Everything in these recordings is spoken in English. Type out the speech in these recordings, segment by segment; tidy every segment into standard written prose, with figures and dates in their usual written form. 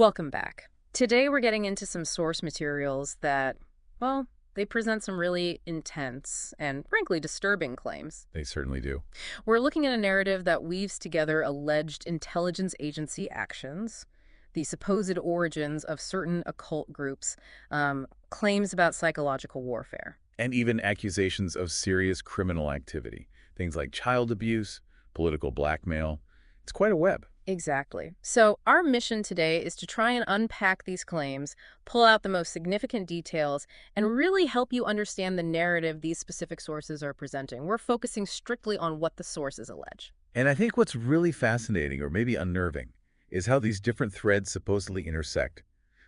Welcome back. Today we're getting into some source materials that, well, they present some really intense and frankly disturbing claims. They certainly do. We're looking at a narrative that weaves together alleged intelligence agency actions, the supposed origins of certain occult groups, claims about psychological warfare. And even accusations of serious criminal activity. Things like child abuse, political blackmail. It's quite a web. Exactly. So our mission today is to try and unpack these claims, pull out the most significant details, and really help you understand the narrative these specific sources are presenting. We're focusing strictly on what the sources allege. And I think what's really fascinating, or maybe unnerving, is how these different threads supposedly intersect.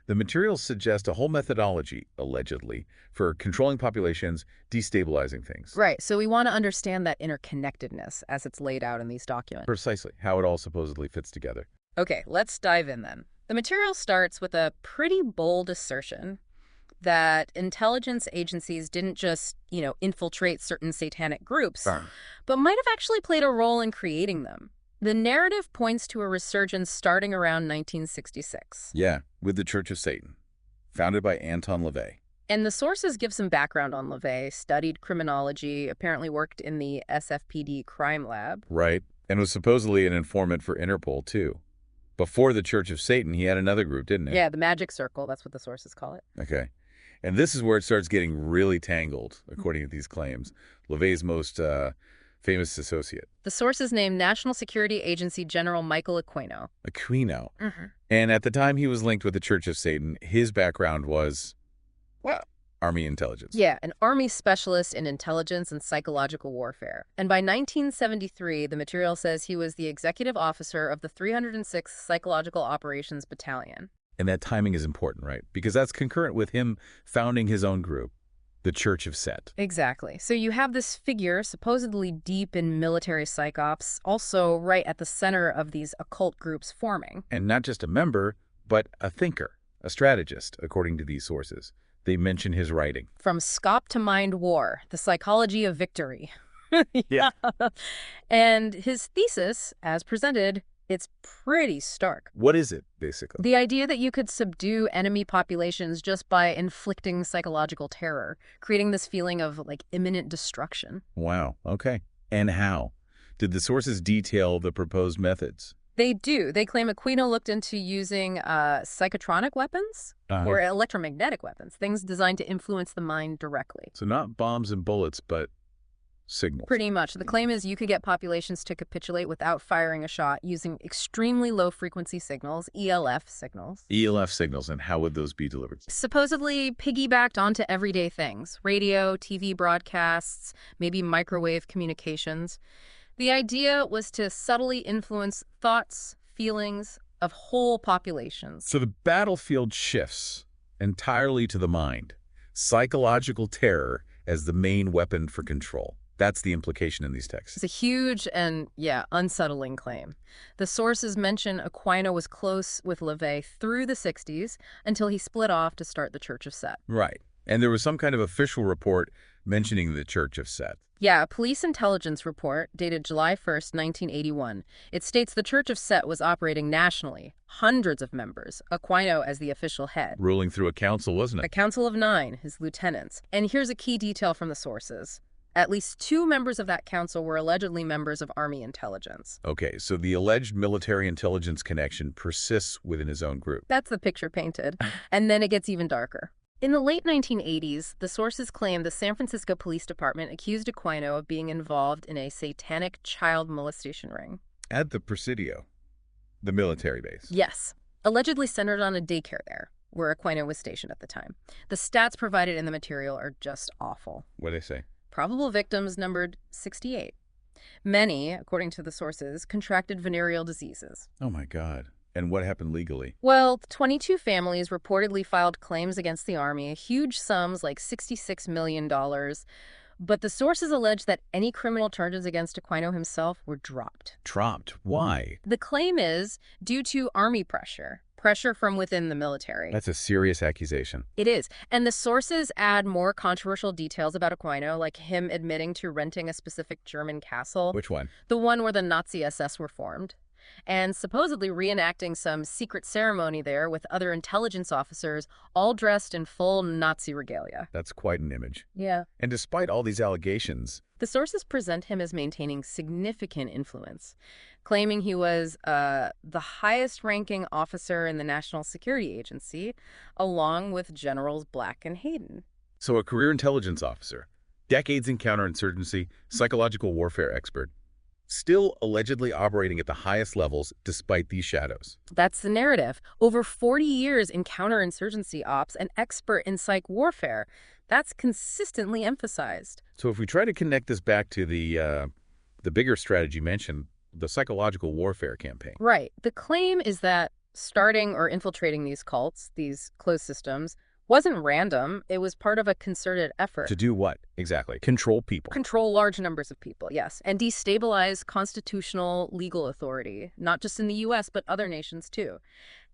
The materials suggest a whole methodology, allegedly, for controlling populations, destabilizing things. Right. So we want to understand that interconnectedness as it's laid out in these documents. Precisely, how it all supposedly fits together. Okay, let's dive in then. The material starts with a pretty bold assertion that intelligence agencies didn't just, infiltrate certain satanic groups, but might have actually played a role in creating them. The narrative points to a resurgence starting around 1966. Yeah, with the Church of Satan, founded by Anton LaVey. And the sources give some background on LaVey, studied criminology, apparently worked in the SFPD crime lab. Right, and was supposedly an informant for Interpol, too. Before the Church of Satan, he had another group, didn't he? Yeah, the Magic Circle, that's what the sources call it. Okay. And this is where it starts getting really tangled, according to these claims. LaVey's most famous associate. The sources named National Security Agency General Michael Aquino. Aquino. And at the time he was linked with the Church of Satan, his background was, well, Army intelligence. Yeah, an Army specialist in intelligence and psychological warfare. And by 1973, the material says he was the executive officer of the 306th Psychological Operations Battalion. And that timing is important, right? Because that's concurrent with him founding his own group, the Church of Set. Exactly. So you have this figure supposedly deep in military psychops, also right at the center of these occult groups forming. And not just a member, but a thinker, a strategist, according to these sources. They mention his writing. From Scop to Mind War, The Psychology of Victory. Yeah. And his thesis, as presented, it's pretty stark. What is it, basically? The idea that you could subdue enemy populations just by inflicting psychological terror, creating this feeling of, imminent destruction. Wow, okay. And how? Did the sources detail the proposed methods? They do. They claim Aquino looked into using psychotronic weapons or electromagnetic weapons, things designed to influence the mind directly. So not bombs and bullets, but signals. Pretty much. The claim is you could get populations to capitulate without firing a shot using extremely low-frequency signals, ELF signals. ELF signals, and how would those be delivered? Supposedly piggybacked onto everyday things, radio, TV broadcasts, maybe microwave communications. The idea was to subtly influence thoughts, feelings of whole populations. So the battlefield shifts entirely to the mind. Psychological terror as the main weapon for control. That's the implication in these texts. It's a huge and, unsettling claim. The sources mention Aquino was close with LaVey through the 60s until he split off to start the Church of Set. Right. And there was some kind of official report mentioning the Church of Set. Yeah, a police intelligence report dated July 1st, 1981. It states the Church of Set was operating nationally, hundreds of members, Aquino as the official head. Ruling through a council, wasn't A it? council of 9, his lieutenants. And here's a key detail from the sources. At least 2 members of that council were allegedly members of Army intelligence. Okay, so the alleged military intelligence connection persists within his own group. That's the picture painted. And then it gets even darker. In the late 1980s, the sources claim the San Francisco Police Department accused Aquino of being involved in a satanic child molestation ring. At the Presidio, the military base. Yes, allegedly centered on a daycare there, where Aquino was stationed at the time. The stats provided in the material are just awful. What'd they say? Probable victims numbered 68. Many, according to the sources, contracted venereal diseases. Oh my God. And what happened legally? Well, 22 families reportedly filed claims against the Army, huge sums like $66 million. But the sources allege that any criminal charges against Aquino himself were dropped. Dropped. Why? The claim is due to Army pressure from within the military. That's a serious accusation. It is. And the sources add more controversial details about Aquino, like him admitting to renting a specific German castle. Which one? The one where the Nazi SS were formed. and supposedly reenacting some secret ceremony there with other intelligence officers all dressed in full Nazi regalia. That's quite an image. Yeah. And despite all these allegations, The sources present him as maintaining significant influence, claiming he was the highest-ranking officer in the National Security Agency, along with Generals Black and Hayden. so a career intelligence officer, decades in counterinsurgency, psychological warfare expert, still allegedly operating at the highest levels despite these shadows. That's the narrative. Over 40 years in counterinsurgency ops, an expert in psych warfare. That's consistently emphasized. So if we try to connect this back to the bigger strategy mentioned, the psychological warfare campaign. Right. The claim is that starting or infiltrating these cults, these closed systems, wasn't random. It was part of a concerted effort. To do what, exactly? Control people. Control large numbers of people, yes, and destabilize constitutional legal authority, not just in the U.S., but other nations too.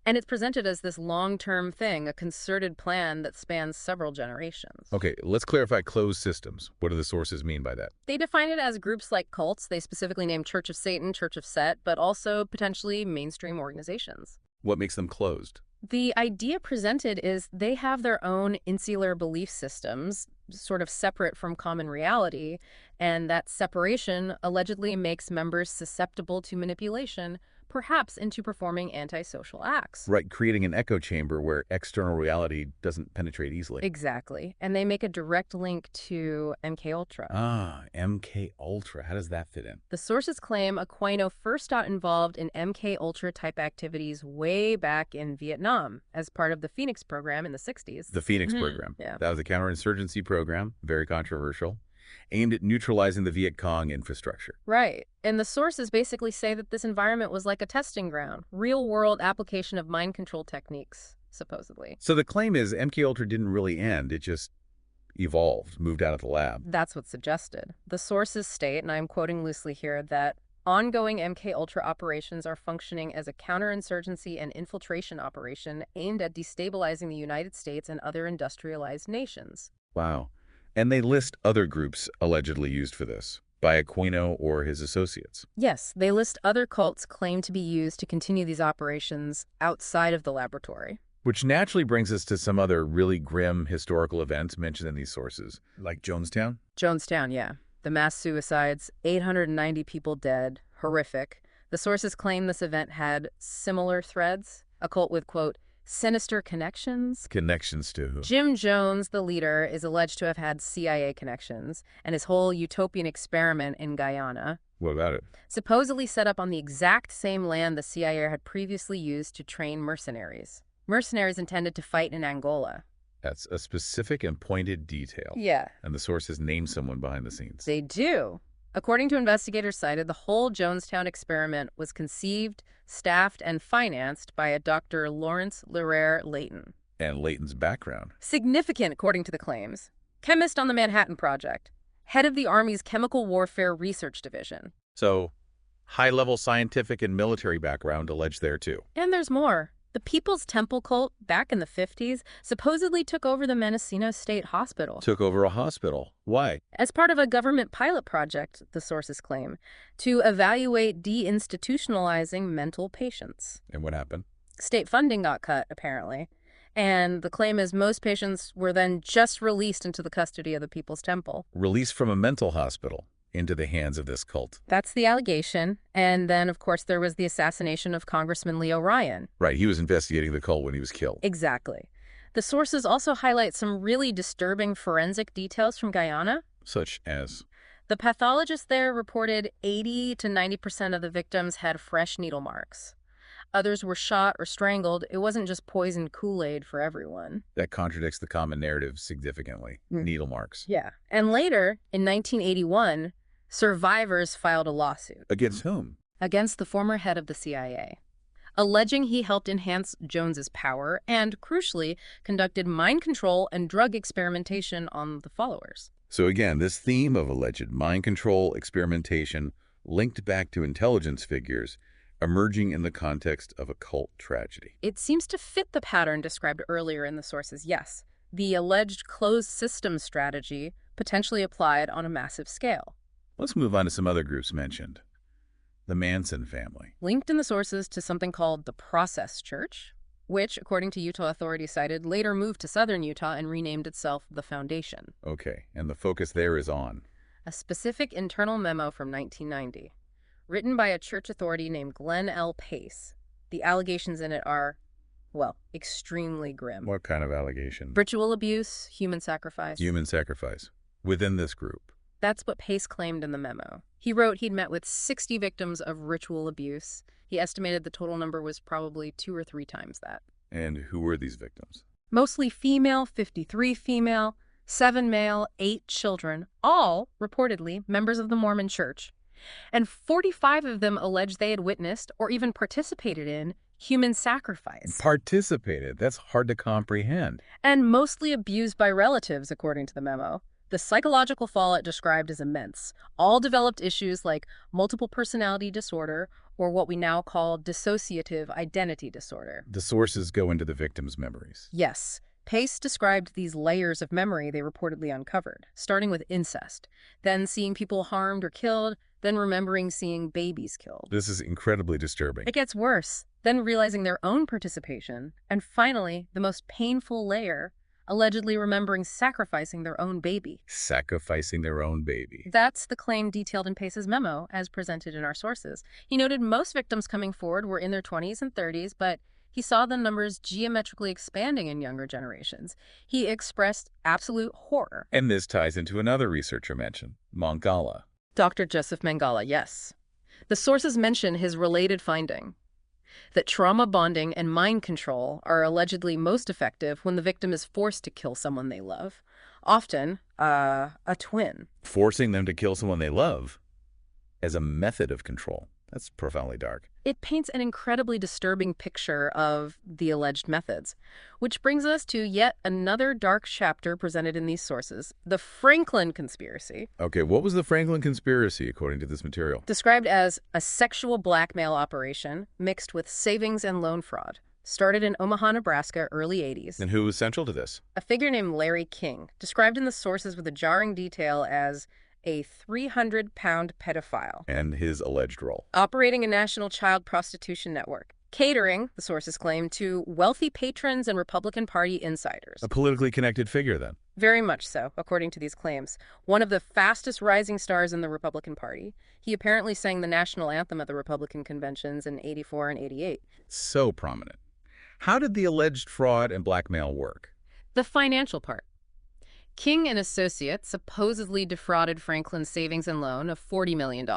And it's presented as this long-term thing, a concerted plan that spans several generations. Okay, let's clarify closed systems. What do the sources mean by that? They define it as groups like cults. They specifically name Church of Satan, Church of Set, but also potentially mainstream organizations. What makes them closed? The idea presented is they have their own insular belief systems, sort of separate from common reality, and that separation allegedly makes members susceptible to manipulation, perhaps into performing antisocial acts. Right, creating an echo chamber where external reality doesn't penetrate easily. Exactly. And they make a direct link to MKUltra. Ah, MK Ultra. How does that fit in? The sources claim Aquino first got involved in MKUltra type activities way back in Vietnam as part of the Phoenix program in the 60s. The Phoenix program. Yeah. That was a counterinsurgency program, very controversial, aimed at neutralizing the Viet Cong infrastructure. Right. And the sources basically say that this environment was like a testing ground, real-world application of mind control techniques, supposedly. So the claim is MK Ultra didn't really end. It just evolved, moved out of the lab. That's what's suggested. The sources state, and I'm quoting loosely here, that ongoing MKUltra operations are functioning as a counterinsurgency and infiltration operation aimed at destabilizing the United States and other industrialized nations. Wow. And they list other groups allegedly used for this, by Aquino or his associates. Yes, they list other cults claimed to be used to continue these operations outside of the laboratory. Which naturally brings us to some other really grim historical events mentioned in these sources, like Jonestown. Jonestown, yeah. The mass suicides, 890 people dead, horrific. The sources claim this event had similar threads, a cult with, quote, sinister connections. Connections to who? Jim Jones, the leader, is alleged to have had CIA connections, and his whole utopian experiment in Guyana, What about it? supposedly set up on the exact same land the CIA had previously used to train mercenaries. Mercenaries intended to fight in Angola. That's a specific and pointed detail. Yeah. And the sources name someone behind the scenes. They do. According to investigators cited, the whole Jonestown experiment was conceived, staffed, and financed by a Dr. Lawrence Larrere Layton. And Layton's background. Significant, according to the claims. Chemist on the Manhattan Project. Head of the Army's Chemical Warfare Research Division. So, high-level scientific and military background alleged there too. And there's more. The People's Temple cult, back in the 50s, supposedly took over the Mendocino State Hospital. Took over a hospital. Why? As part of a government pilot project, the sources claim, to evaluate deinstitutionalizing mental patients. And what happened? State funding got cut, apparently. And the claim is most patients were then just released into the custody of the People's Temple. Released from a mental hospital into the hands of this cult. That's the allegation. And then, of course, there was the assassination of Congressman Leo Ryan. Right, he was investigating the cult when he was killed. Exactly. The sources also highlight some really disturbing forensic details from Guyana. Such as? The pathologists there reported 80 to 90% of the victims had fresh needle marks. Others were shot or strangled. It wasn't just poisoned Kool-Aid for everyone. That contradicts the common narrative significantly. Needle marks. Yeah. And later, in 1981, survivors filed a lawsuit. Against whom? Against the former head of the CIA, alleging he helped enhance Jones's power and, crucially, conducted mind control and drug experimentation on the followers. So again, this theme of alleged mind control experimentation linked back to intelligence figures emerging in the context of a cult tragedy. It seems to fit the pattern described earlier in the sources, yes. The alleged closed system strategy potentially applied on a massive scale. Let's move on to some other groups mentioned. The Manson family. Linked in the sources to something called the Process Church, which, according to Utah authorities cited, later moved to southern Utah and renamed itself the Foundation. Okay, and the focus there is on A specific internal memo from 1990, written by a church authority named Glenn L. Pace. The allegations in it are, well, extremely grim. what kind of allegation? Ritual abuse, human sacrifice. Human sacrifice within this group. That's what Pace claimed in the memo. He wrote he'd met with 60 victims of ritual abuse. He estimated the total number was probably 2 or 3 times that. And who were these victims? Mostly female, 53 female, 7 male, 8 children, all reportedly members of the Mormon Church. And 45 of them alleged they had witnessed or even participated in human sacrifice. Participated. That's hard to comprehend. And mostly abused by relatives, according to the memo. The psychological fallout described is immense. All developed issues like multiple personality disorder, or what we now call dissociative identity disorder. The sources go into the victims' memories. Yes. Pace described these layers of memory they reportedly uncovered, starting with incest, then seeing people harmed or killed, then remembering seeing babies killed. This is incredibly disturbing. It gets worse, then realizing their own participation, and finally, the most painful layer, allegedly remembering sacrificing their own baby. Sacrificing their own baby. That's the claim detailed in Pace's memo, as presented in our sources. He noted most victims coming forward were in their 20s and 30s, but he saw the numbers geometrically expanding in younger generations. He expressed absolute horror. And this ties into another researcher mentioned, Mangala. Dr. Joseph Mangala, yes. The sources mention his related finding, that trauma bonding and mind control are allegedly most effective when the victim is forced to kill someone they love, often a twin. Forcing them to kill someone they love as a method of control. That's profoundly dark. It paints an incredibly disturbing picture of the alleged methods, which brings us to yet another dark chapter presented in these sources, the Franklin conspiracy. Okay, what was the Franklin conspiracy according to this material? Described as a sexual blackmail operation mixed with savings and loan fraud. Started in Omaha, Nebraska, early 80s. And who was central to this? A figure named Larry King, described in the sources with a jarring detail as a 300-pound pedophile. And his alleged role. Operating a national child prostitution network. Catering, the sources claim, to wealthy patrons and Republican Party insiders. A politically connected figure, then. Very much so, according to these claims. One of the fastest rising stars in the Republican Party. He apparently sang the national anthem at the Republican conventions in '84 and '88. So prominent. How did the alleged fraud and blackmail work? The financial part. King and Associates supposedly defrauded Franklin's savings and loan of $40 million.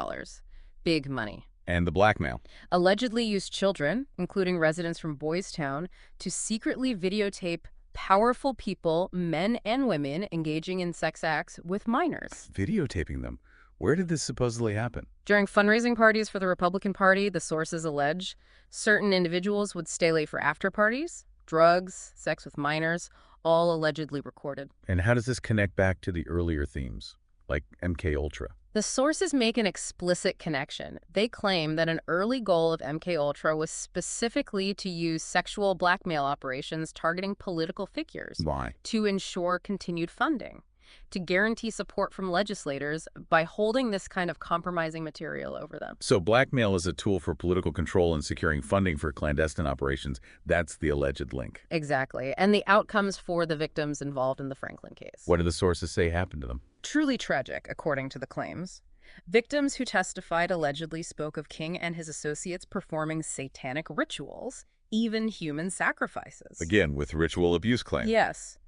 Big money. And the blackmail? Allegedly used children, including residents from Boys Town, to secretly videotape powerful people, men and women, engaging in sex acts with minors. Videotaping them. Where did this supposedly happen? During fundraising parties for the Republican Party, the sources allege, certain individuals would stay late for after parties, drugs, sex with minors, all allegedly recorded. And how does this connect back to the earlier themes, like MKUltra? The sources make an explicit connection. They claim that an early goal of MKUltra was specifically to use sexual blackmail operations targeting political figures. Why? To ensure continued funding, to guarantee support from legislators by holding this kind of compromising material over them. So blackmail is a tool for political control and securing funding for clandestine operations. That's the alleged link. Exactly. And the outcomes for the victims involved in the Franklin case. What do the sources say happened to them? Truly tragic, according to the claims. Victims who testified allegedly spoke of King and his associates performing satanic rituals, even human sacrifices. Again, with ritual abuse claim. Yes.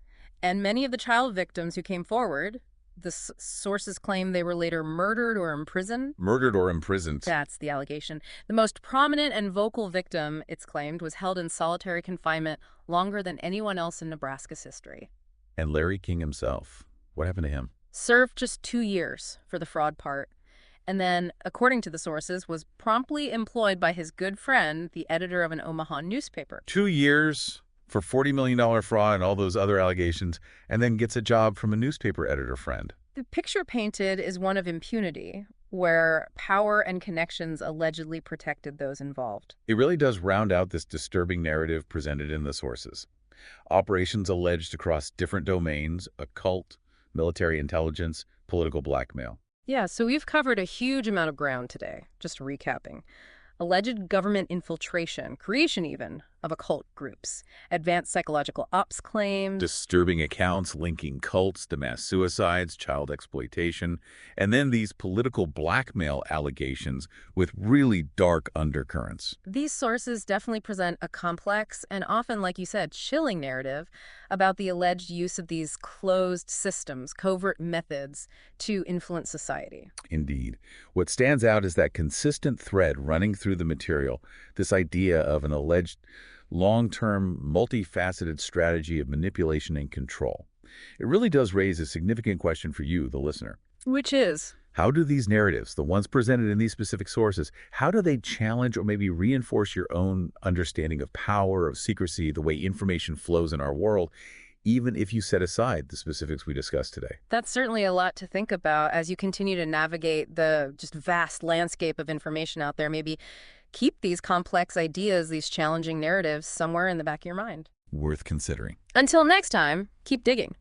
And many of the child victims who came forward, the sources claim they were later murdered or imprisoned. Murdered or imprisoned. That's the allegation. The most prominent and vocal victim, it's claimed, was held in solitary confinement longer than anyone else in Nebraska's history. And Larry King himself. What happened to him? Served just 2 years for the fraud part. And then, according to the sources, was promptly employed by his good friend, the editor of an Omaha newspaper. 2 years for $40 million fraud and all those other allegations, and then gets a job from a newspaper editor friend. The picture painted is one of impunity, where power and connections allegedly protected those involved. It really does round out this disturbing narrative presented in the sources. Operations alleged across different domains: occult, military intelligence, political blackmail. Yeah, so we've covered a huge amount of ground today. Just recapping. Alleged government infiltration, creation even, of occult groups, advanced psychological ops claims. Disturbing accounts linking cults to mass suicides, child exploitation, and then these political blackmail allegations with really dark undercurrents. These sources definitely present a complex and often, like you said, chilling narrative about the alleged use of these closed systems, covert methods to influence society. Indeed. What stands out is that consistent thread running through the material, this idea of an alleged long-term, multifaceted strategy of manipulation and control. It really does raise a significant question for you, the listener. Which is? How do these narratives, the ones presented in these specific sources, how do they challenge or maybe reinforce your own understanding of power, of secrecy, the way information flows in our world, even if you set aside the specifics we discussed today? That's certainly a lot to think about as you continue to navigate the just vast landscape of information out there. Maybe keep these complex ideas, these challenging narratives somewhere in the back of your mind. Worth considering. Until next time, keep digging.